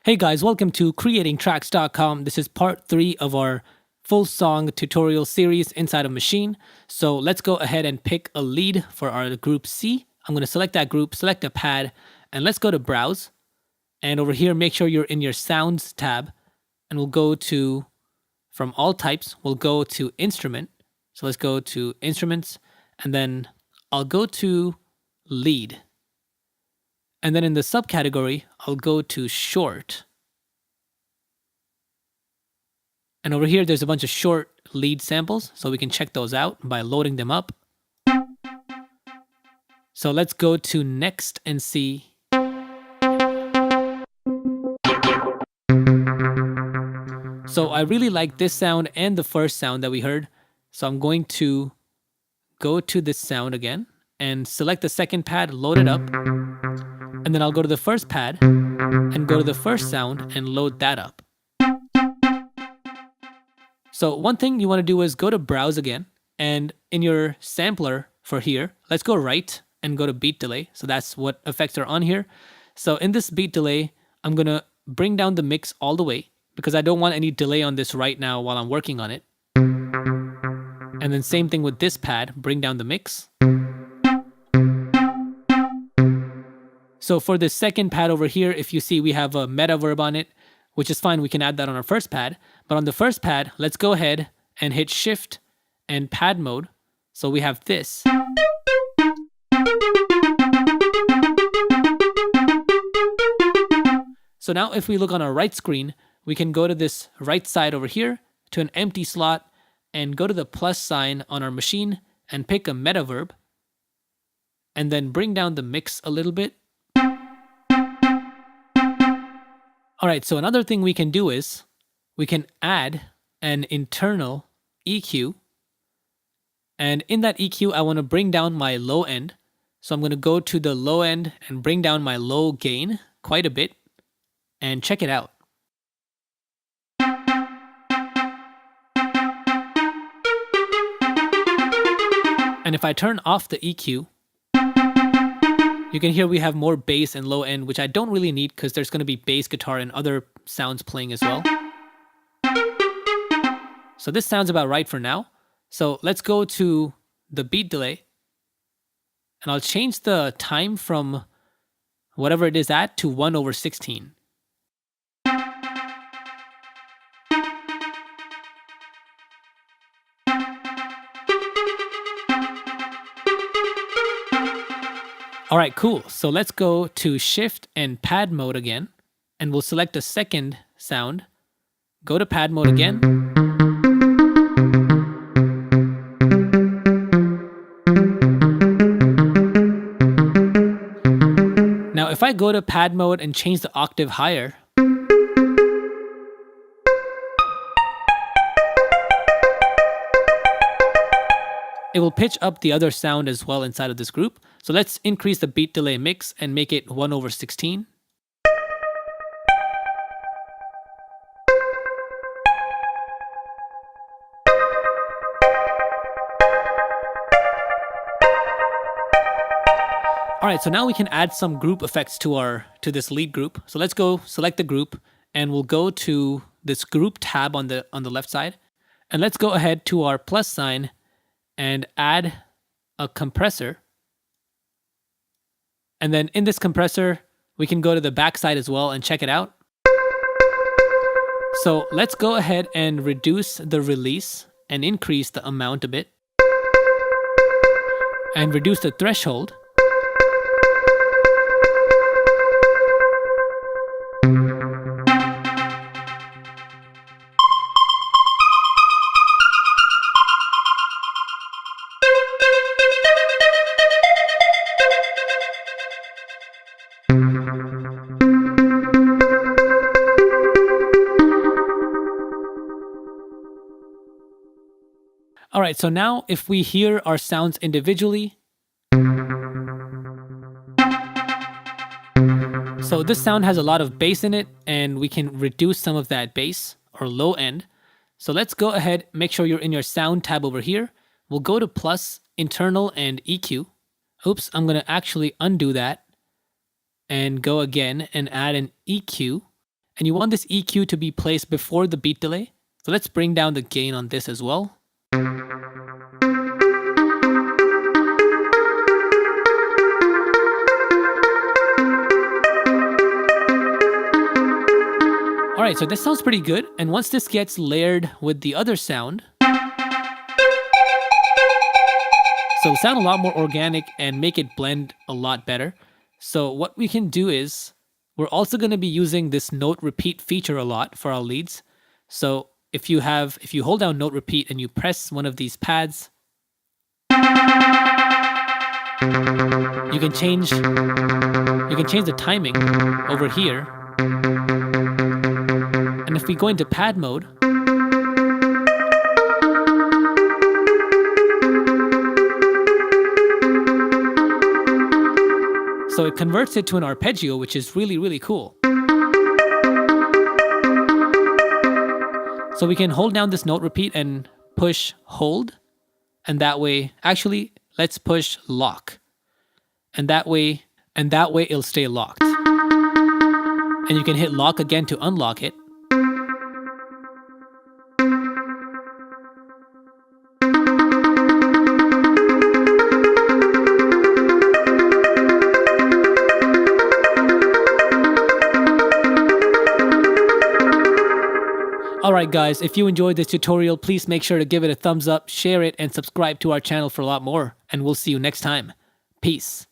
Hey guys, welcome to creatingtracks.com. This is part 3 of our full song tutorial series inside of Maschine. So let's go ahead and pick a lead for our group C. I'm going to select that group, select a pad, and let's go to Browse. And over here, make sure you're in your Sounds tab. And we'll go to, from All Types, we'll go to Instrument. So let's go to Instruments, and then I'll go to Lead. And then in the subcategory, I'll go to Short. And over here, there's a bunch of short lead samples, so we can check those out by loading them up. So let's go to Next and see. So I really like this sound and the first sound that we heard. So I'm going to go to this sound again and select the second pad, load it up. And then I'll go to the first pad and go to the first sound and load that up. So one thing you want to do is go to Browse again, and in your sampler for here, let's go right and go to beat delay. So that's what effects are on here. So in this beat delay, I'm going to bring down the mix all the way because I don't want any delay on this right now while I'm working on it. And then same thing with this pad, bring down the mix. So for the second pad over here, if you see we have a meta verb on it, which is fine, we can add that on our first pad. But on the first pad, let's go ahead and hit Shift and pad mode. So we have this. So now if we look on our right screen, we can go to this right side over here to an empty slot and go to the plus sign on our machine and pick a meta verb. And then bring down the mix a little bit. All right, so another thing we can do is we can add an internal EQ. And in that EQ, I want to bring down my low end. So I'm going to go to the low end and bring down my low gain quite a bit and check it out. And if I turn off the EQ, you can hear we have more bass and low end, which I don't really need because there's going to be bass guitar and other sounds playing as well. So this sounds about right for now. So let's go to the beat delay. And I'll change the time from whatever it is at to 1/16. All right, cool. So let's go to Shift and pad mode again, and we'll select a second sound. Go to pad mode again. Now, if I go to pad mode and change the octave higher, it will pitch up the other sound as well inside of this group. So let's increase the beat delay mix and make it 1/16. All right, so now we can add some group effects to this lead group. So let's go select the group, and we'll go to this group tab on the left side. And let's go ahead to our plus sign and add a compressor. And then in this compressor, we can go to the back side as well and check it out. So let's go ahead and reduce the release and increase the amount a bit. And reduce the threshold. All right, so now if we hear our sounds individually, so this sound has a lot of bass in it, and we can reduce some of that bass or low end. So let's go ahead, make sure you're in your sound tab over here. We'll go to plus, internal, and EQ. Oops, I'm going to actually undo that and go again and add an EQ. And you want this EQ to be placed before the beat delay. So let's bring down the gain on this as well. Alright, so this sounds pretty good. And once this gets layered with the other sound, so it'll sound a lot more organic and make it blend a lot better. So what we can do is, we're also going to be using this note repeat feature a lot for our leads. So if you hold down note repeat and you press one of these pads, you can change the timing over here. And if we go into pad mode, so it converts it to an arpeggio, which is really, really cool. So we can hold down this note repeat and push hold. And that way, actually, let's push lock. And that way it'll stay locked. And you can hit lock again to unlock it. Alright guys, if you enjoyed this tutorial, please make sure to give it a thumbs up, share it, and subscribe to our channel for a lot more. And we'll see you next time. Peace.